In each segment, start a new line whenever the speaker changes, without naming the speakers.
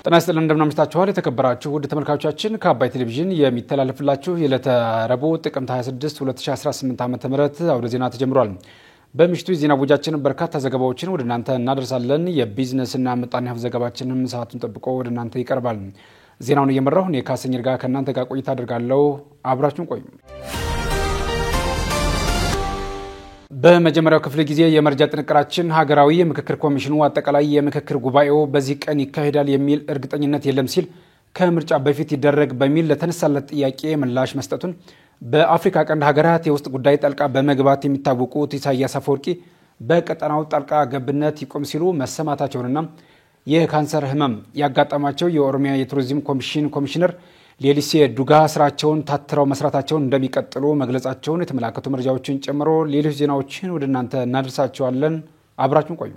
ጤና ይስጥልን እንደምናምሽታችኋል የተከበራችሁ ውድ ተመልካቾቻችን ከአባይ ቴሌቪዥን የሚተላለፍላችሁ የዕለተ ረቡዕ ጥቅምት 26 2018 ዓ.ም አውደ ዜና ተጀምሯል። በምሽቱ የዜና ቡጃችን በርካታ ዘገባዎችን ወደ እናንተ እናደርሳለን። የቢዝነስና ምጣኔ ሀብት ዘገባችንም ሰዓቱን ጠብቆ ወደ እናንተ ይቀርባል። ዜናውን እየመራሁ እኔ ካሰኝር ጋር ከእናንተ ጋር ቆይታ አደርጋለሁ። አብራችሁን ቆዩ። በመጀመሪያው ክፍለ ጊዜ የመረጃ ጥንቅራችን ሀገራዊ የምክክር ኮሚሽኑ አጠቃላይ የምክክር ጉባኤው በዚህ ቀን ይካሄዳል የሚል እርግጠኝነት የለም ሲል ከምርጫ በፊት ይደረግ በሚል ለተነሳለት ጥያቄ ምላሽ መስጠቱን በአፍሪካ ቀንድ ሀገራት የውስጥ ጉዳይ ጣልቃ በመግባት የሚታወቁት ኢሳያስ አፈወርቂ በቀጠናው ጣልቃ ገብነት ይቆም ሲሉ መሰማታቸውንና የካንሰር ህመም ያጋጠማቸው የኦሮሚያ የቱሪዝም ኮሚሽን ኮሚሽነር ሌሊሴ ዱጋ ስራቸውን ታትረው መስራታቸውን እንደሚቀጥሉ መግለጻቸውን የተመላከቱ መረጃዎችን ጨምሮ ሌሎች ዜናዎችን ወደ እናንተ እናደርሳቸዋለን። አብራችሁን ቆዩ።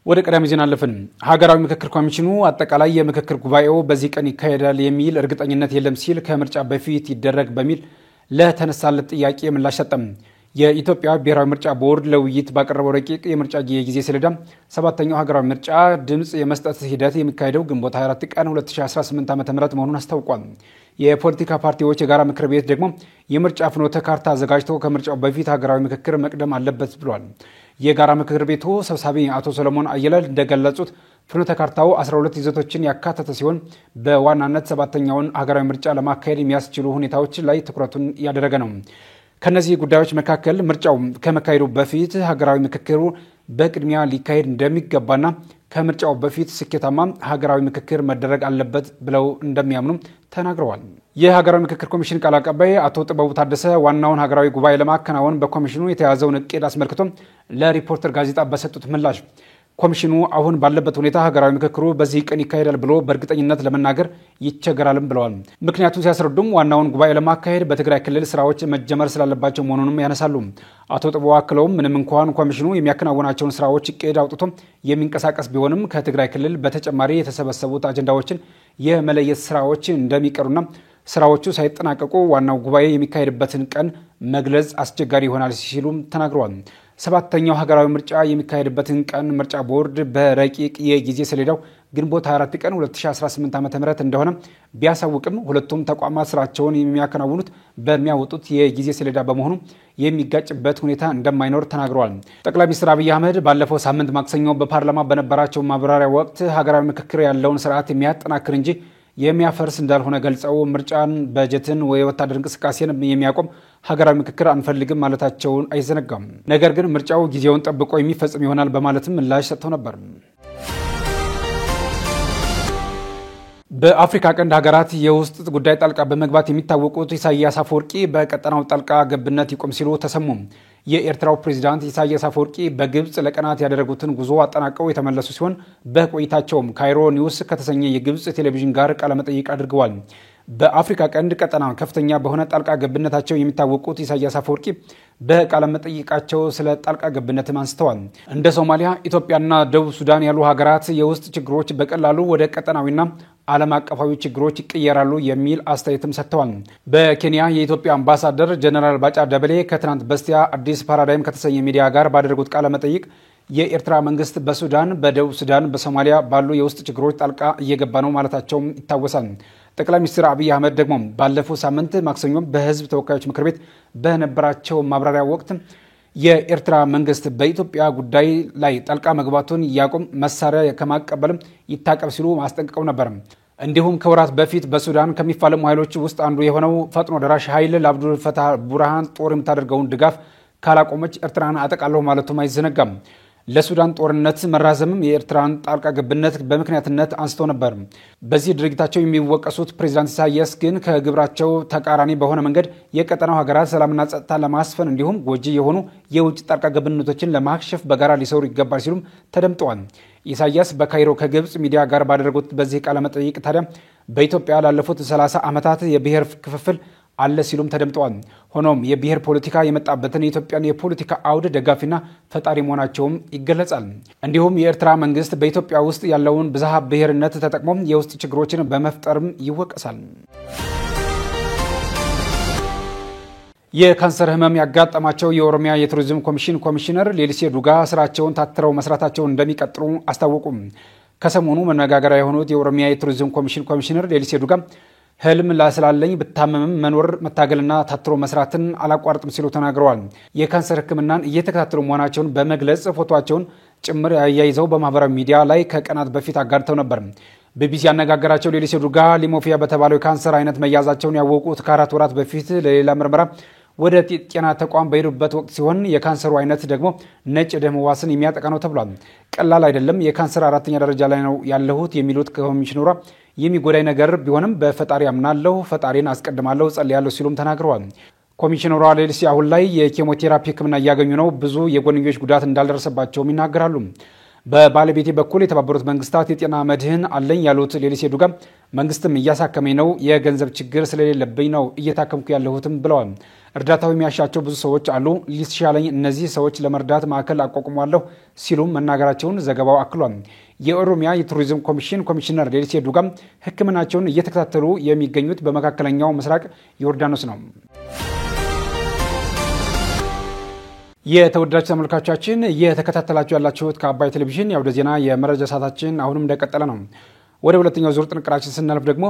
ወደ ቀዳሚ ዜና አለፍን። ሀገራዊ ምክክር ኮሚሽኑ አጠቃላይ የምክክር ጉባኤው በዚህ ቀን ይካሄዳል የሚል እርግጠኝነት የለም ሲል ከምርጫ በፊት ይደረግ በሚል ለተነሳለት ጥያቄ ምላሽ ሰጠ። የኢትዮጵያ ብሔራዊ ምርጫ ቦርድ ለውይይት ባቀረበው ረቂቅ የምርጫ የጊዜ ሰሌዳ 7ኛው ሀገራዊ ምርጫ ድምጽ የመስጠት ሂደት የሚካሄደው ግንቦት 24 ቀን 2018 ዓ.ም መሆኑን አስታውቋል። የፖለቲካ ፓርቲዎች የጋራ ምክር ቤት ደግሞ የምርጫ ፍኖተ ካርታ አዘጋጅቶ ከምርጫው በፊት ሀገራዊ ምክክር መቅደም አለበት ብሏል። የጋራ ምክር ቤቱ ሰብሳቢ አቶ ሰለሞን አየለ እንደገለጹት ፍኖተ ካርታው 12 ይዘቶችን ያካተተ ሲሆን በዋናነት 7ኛውን ሀገራዊ ምርጫ ለማካሄድ የሚያስችሉ ሁኔታዎች ላይ ትኩረቱን ያደረገ ነው። ከነዚህ ጉዳዮች መካከል ምርጫው ከመካሄዱ በፊት ሀገራዊ ምክክሩ በቅድሚያ ሊካሄድ እንደሚገባና ከምርጫው በፊት ስኬታማ ሀገራዊ ምክክር መደረግ አለበት ብለው እንደሚያምኑ ተናግረዋል። የሀገራዊ ምክክር ኮሚሽን ቃል አቀባይ አቶ ጥበቡ ታደሰ ዋናውን ሀገራዊ ጉባኤ ለማከናወን በኮሚሽኑ የተያዘውን እቅድ አስመልክቶ ለሪፖርተር ጋዜጣ በሰጡት ምላሽ ኮሚሽኑ አሁን ባለበት ሁኔታ ሀገራዊ ምክክሩ በዚህ ቀን ይካሄዳል ብሎ በእርግጠኝነት ለመናገር ይቸገራልም ብለዋል። ምክንያቱም ሲያስረዱም ዋናውን ጉባኤ ለማካሄድ በትግራይ ክልል ስራዎች መጀመር ስላለባቸው መሆኑንም ያነሳሉ። አቶ ጥበቡ አክለውም ምንም እንኳን ኮሚሽኑ የሚያከናውናቸውን ስራዎች እቅድ አውጥቶ የሚንቀሳቀስ ቢሆንም ከትግራይ ክልል በተጨማሪ የተሰበሰቡት አጀንዳዎችን የመለየት ስራዎች እንደሚቀሩና ስራዎቹ ሳይጠናቀቁ ዋናው ጉባኤ የሚካሄድበትን ቀን መግለጽ አስቸጋሪ ይሆናል ሲሉም ተናግረዋል። 7ኛው ሀገራዊ ምርጫ የሚካሄድበትን ቀን ምርጫ ቦርድ በረቂቅ የጊዜ ሰሌዳው ግንቦት 24 ቀን 2018 ዓ.ም እንደሆነ ቢያሳውቅም ሁለቱም ተቋማት ስራቸውን የሚያከናውኑት በሚያወጡት የጊዜ ሰሌዳ በመሆኑ የሚጋጭበት ሁኔታ እንደማይኖር ተናግረዋል። ጠቅላይ ሚኒስትር አብይ አህመድ ባለፈው ሳምንት ማክሰኞ በፓርላማ በነበራቸው ማብራሪያ ወቅት ሀገራዊ ምክክር ያለውን ስርዓት የሚያጠናክር እንጂ የሚያፈርስ እንዳልሆነ ገልጸው ምርጫን፣ በጀትን ወይ ወታደር እንቅስቃሴን የሚያቆም ሀገራዊ ምክክር አንፈልግም ማለታቸውን አይዘነጋም። ነገር ግን ምርጫው ጊዜውን ጠብቆ የሚፈጽም ይሆናል በማለትም ምላሽ ሰጥተው ነበር። በአፍሪካ ቀንድ ሀገራት የውስጥ ጉዳይ ጣልቃ በመግባት የሚታወቁት ኢሳያስ አፈወርቂ በቀጠናው ጣልቃ ገብነት ይቆም ሲሉ ተሰሙ። የኤርትራው ፕሬዝዳንት ኢሳያስ አፈወርቂ በግብጽ ለቀናት ያደረጉትን ጉዞ አጠናቀው የተመለሱ ሲሆን በቆይታቸውም ካይሮ ኒውስ ከተሰኘ የግብጽ ቴሌቪዥን ጋር ቃለ መጠይቅ አድርገዋል። በአፍሪካ ቀንድ ቀጠና ከፍተኛ በሆነ ጣልቃ ገብነታቸው የሚታወቁት ኢሳያስ አፈወርቂ በቃለ መጠይቃቸው ስለ ጣልቃ ገብነትም አንስተዋል። እንደ ሶማሊያ፣ ኢትዮጵያና ደቡብ ሱዳን ያሉ ሀገራት የውስጥ ችግሮች በቀላሉ ወደ ቀጠናዊና ዓለም አቀፋዊ ችግሮች ይቀየራሉ የሚል አስተያየትም ሰጥተዋል። በኬንያ የኢትዮጵያ አምባሳደር ጀነራል ባጫ ደበሌ ከትናንት በስቲያ አዲስ ፓራዳይም ከተሰኘ ሚዲያ ጋር ባደረጉት ቃለ መጠይቅ የኤርትራ መንግስት በሱዳን፣ በደቡብ ሱዳን፣ በሶማሊያ ባሉ የውስጥ ችግሮች ጣልቃ እየገባ ነው ማለታቸውም ይታወሳል። ጠቅላይ ሚኒስትር አብይ አህመድ ደግሞ ባለፈው ሳምንት ማክሰኞ በህዝብ ተወካዮች ምክር ቤት በነበራቸው ማብራሪያ ወቅት የኤርትራ መንግስት በኢትዮጵያ ጉዳይ ላይ ጣልቃ መግባቱን ያቆም፣ መሳሪያ ከማቀበልም ይታቀብ ሲሉ ማስጠንቀቀው ነበር። እንዲሁም ከወራት በፊት በሱዳን ከሚፋለሙ ኃይሎች ውስጥ አንዱ የሆነው ፈጥኖ ደራሽ ኃይል ለአብዱል ፈታህ ቡርሃን ጦር የምታደርገውን ድጋፍ ካላቆመች ኤርትራን አጠቃለሁ ማለቱም አይዘነጋም። ለሱዳን ጦርነት መራዘምም የኤርትራን ጣልቃ ገብነት በምክንያትነት አንስተው ነበር። በዚህ ድርጊታቸው የሚወቀሱት ፕሬዝዳንት ኢሳያስ ግን ከግብራቸው ተቃራኒ በሆነ መንገድ የቀጠናው ሀገራት ሰላምና ጸጥታ ለማስፈን እንዲሁም ጎጂ የሆኑ የውጭ ጣልቃ ገብነቶችን ለማክሸፍ በጋራ ሊሰሩ ይገባል ሲሉም ተደምጠዋል። ኢሳያስ በካይሮ ከግብጽ ሚዲያ ጋር ባደረጉት በዚህ ቃለ መጠይቅ ታዲያ በኢትዮጵያ ላለፉት 30 ዓመታት የብሔር ክፍፍል አለ ሲሉም ተደምጠዋል። ሆኖም የብሔር ፖለቲካ የመጣበትን የኢትዮጵያን የፖለቲካ አውድ ደጋፊና ፈጣሪ መሆናቸውም ይገለጻል። እንዲሁም የኤርትራ መንግስት በኢትዮጵያ ውስጥ ያለውን ብዝሃ ብሔርነት ተጠቅሞ የውስጥ ችግሮችን በመፍጠርም ይወቀሳል። የካንሰር ህመም ያጋጠማቸው የኦሮሚያ የቱሪዝም ኮሚሽን ኮሚሽነር ሌሊሴ ዱጋ ስራቸውን ታትረው መስራታቸውን እንደሚቀጥሉ አስታወቁ። ከሰሞኑ መነጋገሪያ የሆኑት የኦሮሚያ የቱሪዝም ኮሚሽን ኮሚሽነር ሌሊሴ ዱጋ ህልም ላስላለኝ ብታመምም መኖር መታገልና ታትሮ መስራትን አላቋርጥም ሲሉ ተናግረዋል። የካንሰር ህክምናን እየተከታተሉ መሆናቸውን በመግለጽ ፎቶአቸውን ጭምር ያያይዘው በማህበራዊ ሚዲያ ላይ ከቀናት በፊት አጋርተው ነበር። ቢቢሲ ያነጋገራቸው ሌሊሴ ዱጋ ሊሞፊያ በተባለው የካንሰር አይነት መያዛቸውን ያወቁት ከ4 ወራት በፊት ለሌላ ምርመራ ወደ ጤና ተቋም በሄዱበት ወቅት ሲሆን የካንሰሩ አይነት ደግሞ ነጭ ደም ህዋስን የሚያጠቃ ነው ተብሏል። ቀላል አይደለም፣ የካንሰር 4ኛ ደረጃ ላይ ነው ያለሁት የሚሉት ኮሚሽነሯ የሚጎዳይ ነገር ቢሆንም በፈጣሪ አምናለሁ፣ ፈጣሪን አስቀድማለሁ፣ ጸልያለሁ ሲሉም ተናግረዋል። ኮሚሽነሯ ሌሊሴ አሁን ላይ የኬሞቴራፒ ህክምና እያገኙ ነው፣ ብዙ የጎንዮሽ ጉዳት እንዳልደረሰባቸውም ይናገራሉ። በባለቤቴ በኩል የተባበሩት መንግስታት የጤና መድህን አለኝ ያሉት ሌሊሴ ዱጋ መንግስትም እያሳከመኝ ነው፣ የገንዘብ ችግር ስለሌለብኝ ነው እየታከምኩ ያለሁትም ብለዋል። እርዳታው የሚያሻቸው ብዙ ሰዎች አሉ፣ ሊሻለኝ እነዚህ ሰዎች ለመርዳት ማዕከል አቋቁሟለሁ ሲሉም መናገራቸውን ዘገባው አክሏል። የኦሮሚያ የቱሪዝም ኮሚሽን ኮሚሽነር ሌሊሴ ዱጋ ህክምናቸውን እየተከታተሉ የሚገኙት በመካከለኛው ምስራቅ ዮርዳኖስ ነው። የተወዳጅ ተመልካቾቻችን እየተከታተላችሁ ያላችሁት ከአባይ ቴሌቪዥን የአውደ ዜና የመረጃ ሰዓታችን አሁንም እንደቀጠለ ነው። ወደ ሁለተኛው ዙር ጥንቅራችን ስናልፍ ደግሞ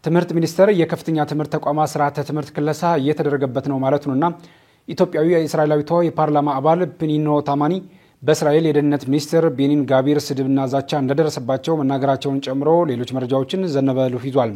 ትምህርት ሚኒስቴር የከፍተኛ ትምህርት ተቋማት ስርዓተ ትምህርት ክለሳ እየተደረገበት ነው ማለቱንና ኢትዮጵያዊ የእስራኤላዊቷ የፓርላማ አባል ፒኒኖ ታማኒ በእስራኤል የደህንነት ሚኒስትር ቤኒን ጋቢር ስድብና ዛቻ እንደደረሰባቸው መናገራቸውን ጨምሮ ሌሎች መረጃዎችን ዘነበ ሉፍ ይዟል።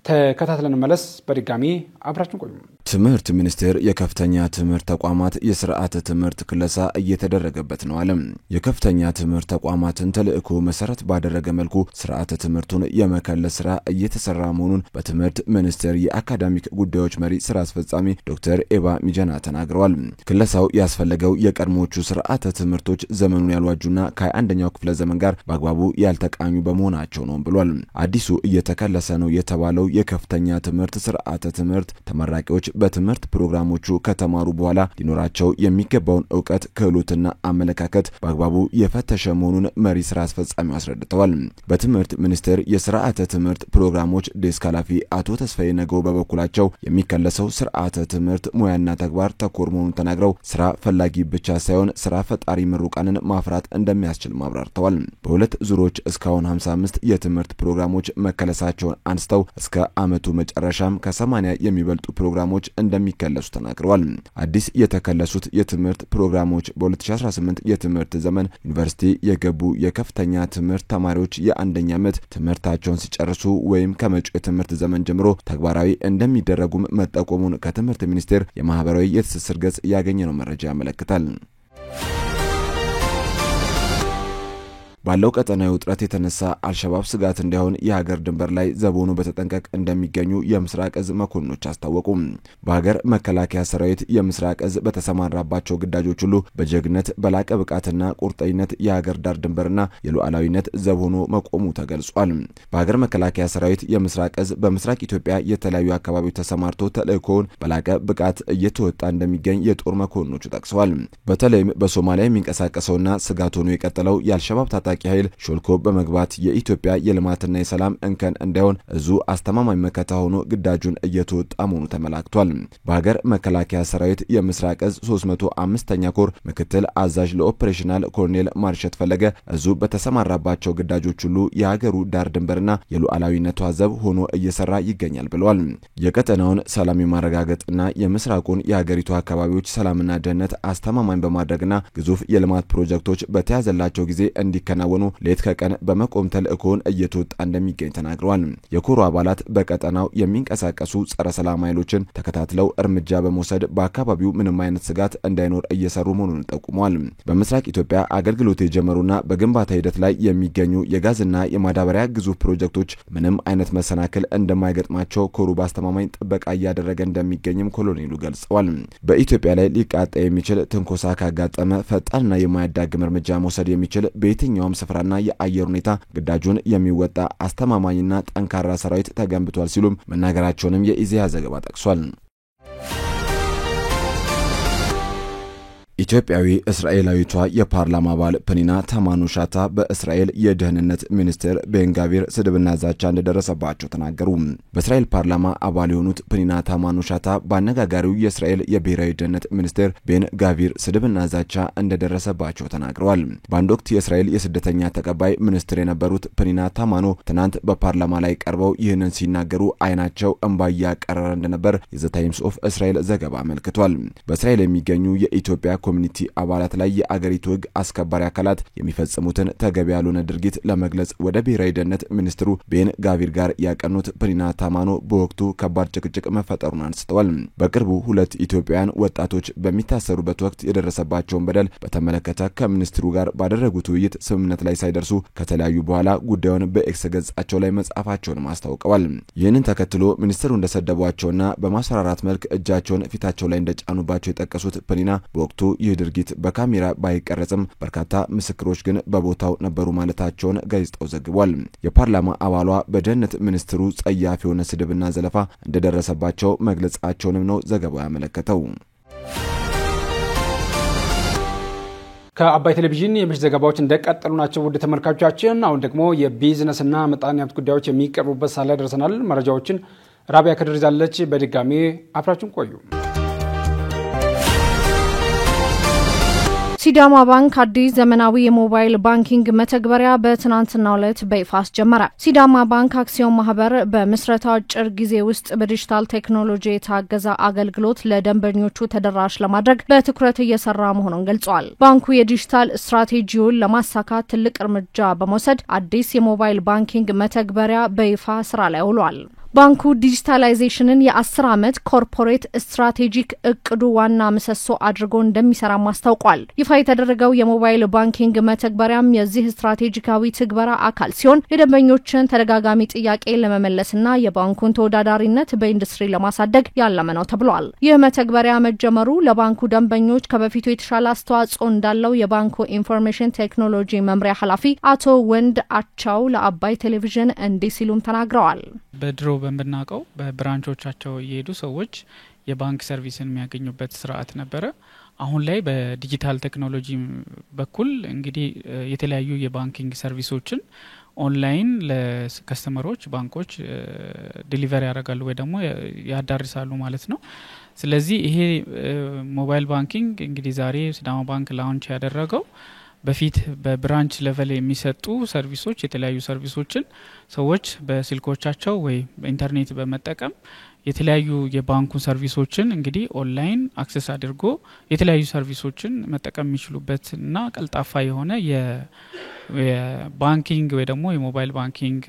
ተከታትለን መለስ። በድጋሚ አብራችን ቆዩ።
ትምህርት ሚኒስቴር የከፍተኛ ትምህርት ተቋማት የስርዓተ ትምህርት ክለሳ እየተደረገበት ነው አለ። የከፍተኛ ትምህርት ተቋማትን ተልእኮ መሰረት ባደረገ መልኩ ስርዓተ ትምህርቱን የመከለስ ስራ እየተሰራ መሆኑን በትምህርት ሚኒስቴር የአካዳሚክ ጉዳዮች መሪ ስራ አስፈጻሚ ዶክተር ኤባ ሚጀና ተናግረዋል። ክለሳው ያስፈለገው የቀድሞቹ ስርዓተ ትምህርቶች ዘመኑን ያልዋጁና ከ21ኛው ክፍለ ዘመን ጋር በአግባቡ ያልተቃኙ በመሆናቸው ነው ብሏል። አዲሱ እየተከለሰ ነው የተባለው የከፍተኛ ትምህርት ስርዓተ ትምህርት ተመራቂዎች በትምህርት ፕሮግራሞቹ ከተማሩ በኋላ ሊኖራቸው የሚገባውን ዕውቀት ክህሎትና አመለካከት በአግባቡ የፈተሸ መሆኑን መሪ ስራ አስፈጻሚው አስረድተዋል። በትምህርት ሚኒስቴር የስርዓተ ትምህርት ፕሮግራሞች ዴስክ ኃላፊ አቶ ተስፋዬ ነገው በበኩላቸው የሚከለሰው ስርዓተ ትምህርት ሙያና ተግባር ተኮር መሆኑን ተናግረው ስራ ፈላጊ ብቻ ሳይሆን ስራ ፈጣሪ ምሩቃንን ማፍራት እንደሚያስችል ማብራርተዋል። በሁለት ዙሮች እስካሁን 55 የትምህርት ፕሮግራሞች መከለሳቸውን አንስተው እስከ አመቱ መጨረሻም ከ80 የሚበልጡ ፕሮግራሞች እንደሚከለሱ ተናግረዋል። አዲስ የተከለሱት የትምህርት ፕሮግራሞች በ2018 የትምህርት ዘመን ዩኒቨርሲቲ የገቡ የከፍተኛ ትምህርት ተማሪዎች የአንደኛ ዓመት ትምህርታቸውን ሲጨርሱ ወይም ከመጪው የትምህርት ዘመን ጀምሮ ተግባራዊ እንደሚደረጉም መጠቆሙን ከትምህርት ሚኒስቴር የማህበራዊ የትስስር ገጽ ያገኘነው መረጃ ያመለክታል። ባለው ቀጠናዊ ውጥረት የተነሳ አልሸባብ ስጋት እንዳይሆን የሀገር ድንበር ላይ ዘቦኑ በተጠንቀቅ እንደሚገኙ የምስራቅ እዝ መኮንኖች አስታወቁ። በሀገር መከላከያ ሰራዊት የምስራቅ እዝ በተሰማራባቸው ግዳጆች ሁሉ በጀግነት በላቀ ብቃትና ቁርጠኝነት የሀገር ዳር ድንበርና የሉዓላዊነት ዘቦኑ መቆሙ ተገልጿል። በሀገር መከላከያ ሰራዊት የምስራቅ እዝ በምስራቅ ኢትዮጵያ የተለያዩ አካባቢዎች ተሰማርቶ ተልእኮውን በላቀ ብቃት እየተወጣ እንደሚገኝ የጦር መኮንኖቹ ጠቅሰዋል። በተለይም በሶማሊያ የሚንቀሳቀሰውና ስጋት ሆኖ የቀጠለው የአልሸባብ ታጣቂ ኃይል ሾልኮ በመግባት የኢትዮጵያ የልማትና የሰላም እንከን እንዳይሆን እዙ አስተማማኝ መከታ ሆኖ ግዳጁን እየተወጣ መሆኑ ተመላክቷል። በሀገር መከላከያ ሰራዊት የምስራቅ እዝ 305ኛ ኮር ምክትል አዛዥ ለኦፕሬሽናል ኮሎኔል ማርሸት ፈለገ እዙ በተሰማራባቸው ግዳጆች ሁሉ የሀገሩ ዳር ድንበርና የሉዓላዊነቱ ዘብ ሆኖ እየሰራ ይገኛል ብለዋል። የቀጠናውን ሰላም የማረጋገጥና የምስራቁን የሀገሪቱ አካባቢዎች ሰላምና ደህንነት አስተማማኝ በማድረግና ግዙፍ የልማት ፕሮጀክቶች በተያዘላቸው ጊዜ እንዲከናወኑ ሌት ከቀን በመቆም ተልእኮውን እየተወጣ እንደሚገኝ ተናግረዋል። የኮሩ አባላት በቀጠናው የሚንቀሳቀሱ ጸረ ሰላም ኃይሎችን ተከታትለው እርምጃ በመውሰድ በአካባቢው ምንም አይነት ስጋት እንዳይኖር እየሰሩ መሆኑን ጠቁመዋል። በምስራቅ ኢትዮጵያ አገልግሎት የጀመሩና በግንባታ ሂደት ላይ የሚገኙ የጋዝና የማዳበሪያ ግዙፍ ፕሮጀክቶች ምንም አይነት መሰናክል እንደማይገጥማቸው ኮሩ በአስተማማኝ ጥበቃ እያደረገ እንደሚገኝም ኮሎኔሉ ገልጸዋል። በኢትዮጵያ ላይ ሊቃጣ የሚችል ትንኮሳ ካጋጠመ ፈጣንና የማያዳግም እርምጃ መውሰድ የሚችል በየትኛውም ስፍራና የአየር ሁኔታ ግዳጁን የሚወጣ አስተማማኝና ጠንካራ ሰራዊት ተገንብቷል ሲሉም መናገራቸውንም የኢዜአ ዘገባ ጠቅሷል። ኢትዮጵያዊ እስራኤላዊቷ የፓርላማ አባል ፔኒና ታማኖሻታ በእስራኤል የደህንነት ሚኒስትር ቤን ጋቪር ስድብና ዛቻ እንደደረሰባቸው ተናገሩ። በእስራኤል ፓርላማ አባል የሆኑት ፔኒና ታማኖሻታ በአነጋጋሪው የእስራኤል የብሔራዊ ደህንነት ሚኒስትር ቤን ጋቪር ስድብና ዛቻ እንደደረሰባቸው ተናግረዋል። በአንድ ወቅት የእስራኤል የስደተኛ ተቀባይ ሚኒስትር የነበሩት ፔኒና ታማኖ ትናንት በፓርላማ ላይ ቀርበው ይህንን ሲናገሩ አይናቸው እንባ ያቀረረ እንደነበር የዘ ታይምስ ኦፍ እስራኤል ዘገባ አመልክቷል። በእስራኤል የሚገኙ የኢትዮጵያ ኮሚኒቲ አባላት ላይ የአገሪቱ ሕግ አስከባሪ አካላት የሚፈጽሙትን ተገቢ ያልሆነ ድርጊት ለመግለጽ ወደ ብሔራዊ ደህንነት ሚኒስትሩ ቤን ጋቪር ጋር ያቀኑት ፔኒና ታማኖ በወቅቱ ከባድ ጭቅጭቅ መፈጠሩን አንስተዋል። በቅርቡ ሁለት ኢትዮጵያውያን ወጣቶች በሚታሰሩበት ወቅት የደረሰባቸውን በደል በተመለከተ ከሚኒስትሩ ጋር ባደረጉት ውይይት ስምምነት ላይ ሳይደርሱ ከተለያዩ በኋላ ጉዳዩን በኤክስ ገጻቸው ላይ መጻፋቸውን አስታውቀዋል። ይህንን ተከትሎ ሚኒስትሩ እንደሰደቧቸውና በማስፈራራት መልክ እጃቸውን ፊታቸው ላይ እንደጫኑባቸው የጠቀሱት ፔኒና በወቅቱ ይህ ድርጊት በካሜራ ባይቀረጽም በርካታ ምስክሮች ግን በቦታው ነበሩ ማለታቸውን ጋዜጣው ዘግቧል። የፓርላማ አባሏ በደህንነት ሚኒስትሩ ጸያፍ የሆነ ስድብና ዘለፋ እንደደረሰባቸው መግለጻቸውንም ነው ዘገባው ያመለከተው።
ከአባይ ቴሌቪዥን የምሽት ዘገባዎች እንደቀጠሉ ናቸው። ውድ ተመልካቾቻችን አሁን ደግሞ የቢዝነስና ምጣኔ ሀብት ጉዳዮች የሚቀርቡበት ሳለ ደርሰናል። መረጃዎችን ራቢያ ከድር ይዛለች። በድጋሚ አብራችሁን ቆዩ።
ሲዳማ ባንክ አዲስ ዘመናዊ የሞባይል ባንኪንግ መተግበሪያ በትናንትናው ዕለት በይፋ አስጀመረ። ሲዳማ ባንክ አክሲዮን ማህበር በምስረታው አጭር ጊዜ ውስጥ በዲጂታል ቴክኖሎጂ የታገዘ አገልግሎት ለደንበኞቹ ተደራሽ ለማድረግ በትኩረት እየሰራ መሆኑን ገልጿል። ባንኩ የዲጂታል ስትራቴጂውን ለማሳካት ትልቅ እርምጃ በመውሰድ አዲስ የሞባይል ባንኪንግ መተግበሪያ በይፋ ስራ ላይ ውሏል። ባንኩ ዲጂታላይዜሽንን የ10 ዓመት ኮርፖሬት ስትራቴጂክ እቅዱ ዋና ምሰሶ አድርጎ እንደሚሰራ ማስታውቋል። ይፋ የተደረገው የሞባይል ባንኪንግ መተግበሪያም የዚህ ስትራቴጂካዊ ትግበራ አካል ሲሆን የደንበኞችን ተደጋጋሚ ጥያቄ ለመመለስና የባንኩን ተወዳዳሪነት በኢንዱስትሪ ለማሳደግ ያለመ ነው ተብሏል። ይህ መተግበሪያ መጀመሩ ለባንኩ ደንበኞች ከበፊቱ የተሻለ አስተዋጽኦ እንዳለው የባንኩ ኢንፎርሜሽን ቴክኖሎጂ መምሪያ ኃላፊ አቶ ወንድ አቻው ለአባይ ቴሌቪዥን እንዲህ ሲሉም ተናግረዋል።
በድሮ በመናቀው በብራንቾቻቸው እየሄዱ ሰዎች የባንክ ሰርቪስን የሚያገኙበት ስርዓት ነበረ። አሁን ላይ በዲጂታል ቴክኖሎጂ በኩል እንግዲህ የተለያዩ የባንኪንግ ሰርቪሶችን ኦንላይን ለከስተመሮች ባንኮች ዲሊቨሪ ያደርጋሉ ወይ ደግሞ ያዳርሳሉ ማለት ነው። ስለዚህ ይሄ ሞባይል ባንኪንግ እንግዲህ ዛሬ ሲዳማ ባንክ ላውንች ያደረገው በፊት በብራንች ሌቨል የሚሰጡ ሰርቪሶች የተለያዩ ሰርቪሶችን ሰዎች በስልኮቻቸው ወይ በኢንተርኔት በመጠቀም የተለያዩ የባንኩ ሰርቪሶችን እንግዲህ ኦንላይን አክሰስ አድርጎ የተለያዩ ሰርቪሶችን መጠቀም የሚችሉበትና ቀልጣፋ የሆነ የባንኪንግ ወይ ደግሞ የሞባይል ባንኪንግ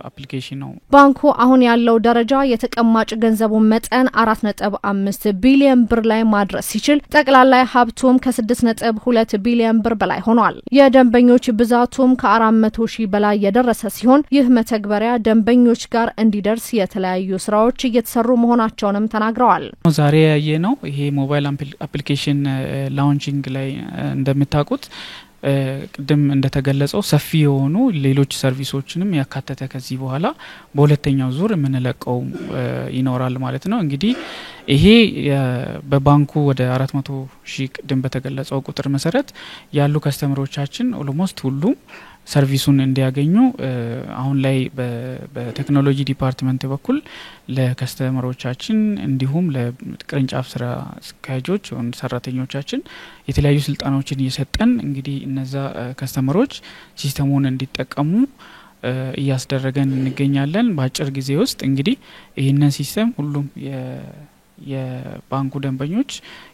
አፕሊኬሽን ነው።
ባንኩ አሁን ያለው ደረጃ የተቀማጭ ገንዘቡን መጠን 4.5 ቢሊዮን ብር ላይ ማድረስ ሲችል ጠቅላላ ሀብቱም ከ6.2 ቢሊዮን ብር በላይ ሆኗል። የደንበኞች ብዛቱም ከ400 ሺህ በላይ የደረሰ ሲሆን ይህ መተግበሪያ ደንበኞች ጋር እንዲደርስ የተለያዩ ስራዎች እየተሰሩ መሆናቸውንም ተናግረዋል።
ዛሬ ያየነው ይሄ ሞባይል አፕሊኬሽን ላውንቺንግ ላይ እንደምታውቁት ቅድም እንደተገለጸው ሰፊ የሆኑ ሌሎች ሰርቪሶችንም ያካተተ ከዚህ በኋላ በሁለተኛው ዙር የምንለቀው ይኖራል ማለት ነው። እንግዲህ ይሄ በባንኩ ወደ 400 ሺህ ቅድም በተገለጸው ቁጥር መሰረት ያሉ ከስተመሮቻችን ኦልሞስት ሁሉም ሰርቪሱን እንዲያገኙ አሁን ላይ በቴክኖሎጂ ዲፓርትመንት በኩል ለከስተመሮቻችን እንዲሁም ለቅርንጫፍ ስራ አስኪያጆች ወይም ሰራተኞቻችን የተለያዩ ስልጣኖችን እየሰጠን እንግዲህ እነዛ ከስተመሮች ሲስተሙን እንዲጠቀሙ እያስደረገን እንገኛለን። በአጭር ጊዜ ውስጥ እንግዲህ ይህንን ሲስተም ሁሉም የባንኩ ደንበኞች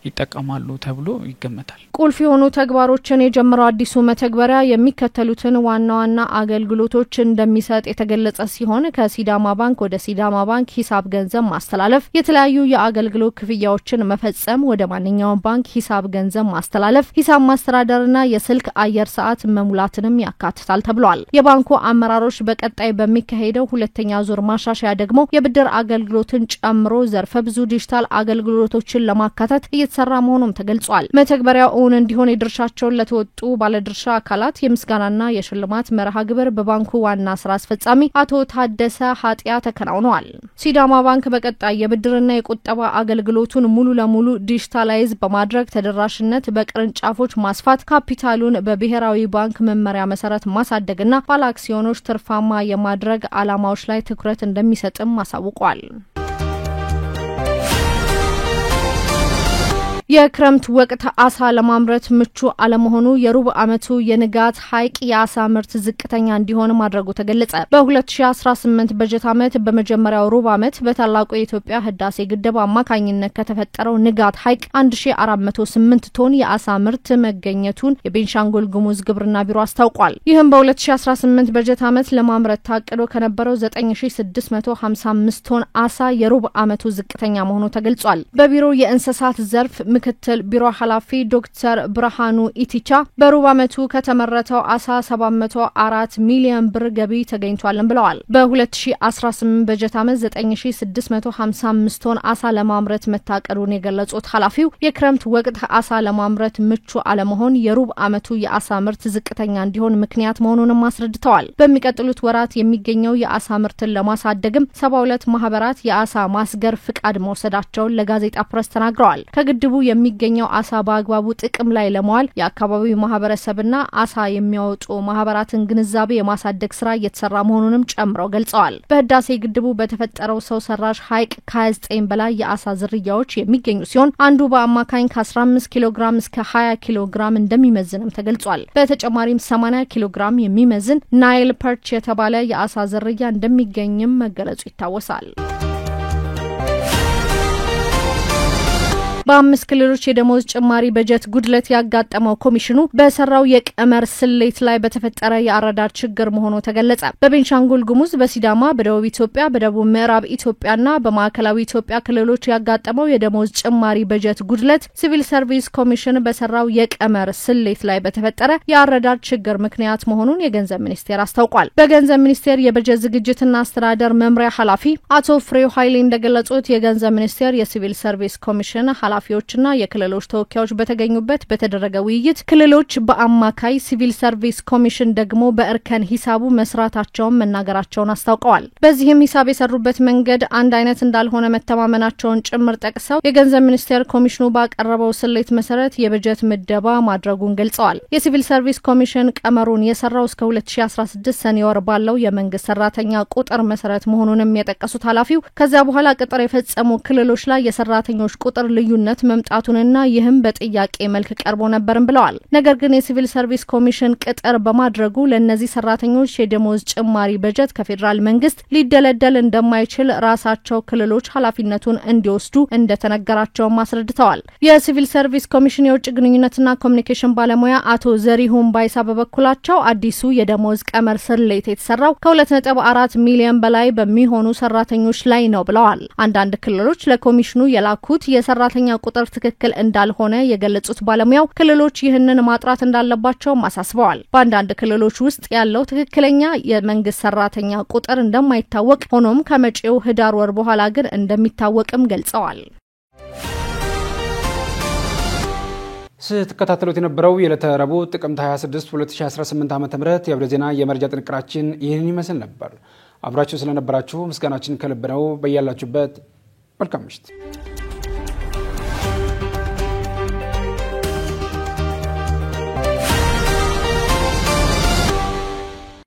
ይጠቀማሉ ተብሎ ይገመታል።
ቁልፍ የሆኑ ተግባሮችን የጀመረው አዲሱ መተግበሪያ የሚከተሉትን ዋና ዋና አገልግሎቶች እንደሚሰጥ የተገለጸ ሲሆን ከሲዳማ ባንክ ወደ ሲዳማ ባንክ ሂሳብ ገንዘብ ማስተላለፍ፣ የተለያዩ የአገልግሎት ክፍያዎችን መፈጸም፣ ወደ ማንኛውም ባንክ ሂሳብ ገንዘብ ማስተላለፍ፣ ሂሳብ ማስተዳደርና የስልክ አየር ሰዓት መሙላትንም ያካትታል ተብሏል። የባንኩ አመራሮች በቀጣይ በሚካሄደው ሁለተኛ ዙር ማሻሻያ ደግሞ የብድር አገልግሎትን ጨምሮ ዘርፈ ብዙ የዲጂታል አገልግሎቶችን ለማካተት እየተሰራ መሆኑም ተገልጿል። መተግበሪያው እውን እንዲሆን የድርሻቸውን ለተወጡ ባለድርሻ አካላት የምስጋናና የሽልማት መርሃ ግብር በባንኩ ዋና ስራ አስፈጻሚ አቶ ታደሰ ሀጢያ ተከናውኗል። ሲዳማ ባንክ በቀጣይ የብድርና የቁጠባ አገልግሎቱን ሙሉ ለሙሉ ዲጂታላይዝ በማድረግ ተደራሽነት በቅርንጫፎች ማስፋት፣ ካፒታሉን በብሔራዊ ባንክ መመሪያ መሰረት ማሳደግና ባለአክሲዮኖች ትርፋማ የማድረግ ዓላማዎች ላይ ትኩረት እንደሚሰጥም አሳውቋል። የክረምት ወቅት አሳ ለማምረት ምቹ አለመሆኑ የሩብ ዓመቱ የንጋት ሐይቅ የአሳ ምርት ዝቅተኛ እንዲሆን ማድረጉ ተገለጸ። በ2018 በጀት ዓመት በመጀመሪያው ሩብ ዓመት በታላቁ የኢትዮጵያ ህዳሴ ግድብ አማካኝነት ከተፈጠረው ንጋት ሐይቅ 1408 ቶን የአሳ ምርት መገኘቱን የቤንሻንጉል ጉሙዝ ግብርና ቢሮ አስታውቋል። ይህም በ2018 በጀት ዓመት ለማምረት ታቅዶ ከነበረው 9655 ቶን አሳ የሩብ ዓመቱ ዝቅተኛ መሆኑ ተገልጿል። በቢሮው የእንስሳት ዘርፍ ምክትል ቢሮ ኃላፊ ዶክተር ብርሃኑ ኢቲቻ በሩብ ዓመቱ ከተመረተው አሳ 704 ሚሊዮን ብር ገቢ ተገኝቷል ብለዋል። በ2018 በጀት ዓመት 9655 ቶን አሳ ለማምረት መታቀዱን የገለጹት ኃላፊው የክረምት ወቅት አሳ ለማምረት ምቹ አለመሆን የሩብ ዓመቱ የአሳ ምርት ዝቅተኛ እንዲሆን ምክንያት መሆኑንም አስረድተዋል። በሚቀጥሉት ወራት የሚገኘው የአሳ ምርትን ለማሳደግም 72 ማህበራት የአሳ ማስገር ፍቃድ መውሰዳቸውን ለጋዜጣ ፕሬስ ተናግረዋል። ከግድቡ የሚገኘው አሳ በአግባቡ ጥቅም ላይ ለማዋል የአካባቢው ማህበረሰብና አሳ የሚያወጡ ማህበራትን ግንዛቤ የማሳደግ ስራ እየተሰራ መሆኑንም ጨምረው ገልጸዋል። በህዳሴ ግድቡ በተፈጠረው ሰው ሰራሽ ሐይቅ ከ29 በላይ የአሳ ዝርያዎች የሚገኙ ሲሆን አንዱ በአማካኝ ከ15 ኪሎ ግራም እስከ 20 ኪሎ ግራም እንደሚመዝንም ተገልጿል። በተጨማሪም 80 ኪሎ ግራም የሚመዝን ናይል ፐርች የተባለ የአሳ ዝርያ እንደሚገኝም መገለጹ ይታወሳል። በአምስት ክልሎች የደሞዝ ጭማሪ በጀት ጉድለት ያጋጠመው ኮሚሽኑ በሰራው የቀመር ስሌት ላይ በተፈጠረ የአረዳድ ችግር መሆኑ ተገለጸ። በቤንሻንጉል ጉሙዝ፣ በሲዳማ፣ በደቡብ ኢትዮጵያ፣ በደቡብ ምዕራብ ኢትዮጵያና በማዕከላዊ ኢትዮጵያ ክልሎች ያጋጠመው የደሞዝ ጭማሪ በጀት ጉድለት ሲቪል ሰርቪስ ኮሚሽን በሰራው የቀመር ስሌት ላይ በተፈጠረ የአረዳድ ችግር ምክንያት መሆኑን የገንዘብ ሚኒስቴር አስታውቋል። በገንዘብ ሚኒስቴር የበጀት ዝግጅትና አስተዳደር መምሪያ ኃላፊ አቶ ፍሬው ኃይሌ እንደገለጹት የገንዘብ ሚኒስቴር የሲቪል ሰርቪስ ኮሚሽን ኃላፊዎችና የክልሎች ተወካዮች በተገኙበት በተደረገ ውይይት ክልሎች በአማካይ ሲቪል ሰርቪስ ኮሚሽን ደግሞ በእርከን ሂሳቡ መስራታቸውን መናገራቸውን አስታውቀዋል። በዚህም ሂሳብ የሰሩበት መንገድ አንድ አይነት እንዳልሆነ መተማመናቸውን ጭምር ጠቅሰው የገንዘብ ሚኒስቴር ኮሚሽኑ ባቀረበው ስሌት መሰረት የበጀት ምደባ ማድረጉን ገልጸዋል። የሲቪል ሰርቪስ ኮሚሽን ቀመሩን የሰራው እስከ 2016 ሰኔ ወር ባለው የመንግስት ሰራተኛ ቁጥር መሰረት መሆኑንም የጠቀሱት ኃላፊው ከዚያ በኋላ ቅጥር የፈጸሙ ክልሎች ላይ የሰራተኞች ቁጥር ልዩነት መምጣቱንና ይህም በጥያቄ መልክ ቀርቦ ነበርም ብለዋል። ነገር ግን የሲቪል ሰርቪስ ኮሚሽን ቅጥር በማድረጉ ለነዚህ ሰራተኞች የደሞዝ ጭማሪ በጀት ከፌደራል መንግስት ሊደለደል እንደማይችል ራሳቸው ክልሎች ኃላፊነቱን እንዲወስዱ እንደተነገራቸው አስረድተዋል። የሲቪል ሰርቪስ ኮሚሽን የውጭ ግንኙነትና ኮሚኒኬሽን ባለሙያ አቶ ዘሪሁን ባይሳ በበኩላቸው አዲሱ የደሞዝ ቀመር ስሌት የተሰራው ከ2.4 ሚሊዮን በላይ በሚሆኑ ሰራተኞች ላይ ነው ብለዋል። አንዳንድ ክልሎች ለኮሚሽኑ የላኩት የሰራተኛ ቁጥር ትክክል እንዳልሆነ የገለጹት ባለሙያው ክልሎች ይህንን ማጥራት እንዳለባቸው አሳስበዋል። በአንዳንድ ክልሎች ውስጥ ያለው ትክክለኛ የመንግስት ሰራተኛ ቁጥር እንደማይታወቅ ሆኖም ከመጪው ህዳር ወር በኋላ ግን እንደሚታወቅም ገልጸዋል።
ስትከታተሉት የነበረው የዕለተ ረቡዕ ጥቅምት 26 2018 ዓ.ም የአብረ ዜና የመረጃ ጥንቅራችን ይህንን ይመስል ነበር። አብራችሁ ስለነበራችሁ ምስጋናችን ከልብ ነው። በያላችሁበት መልካም ምሽት።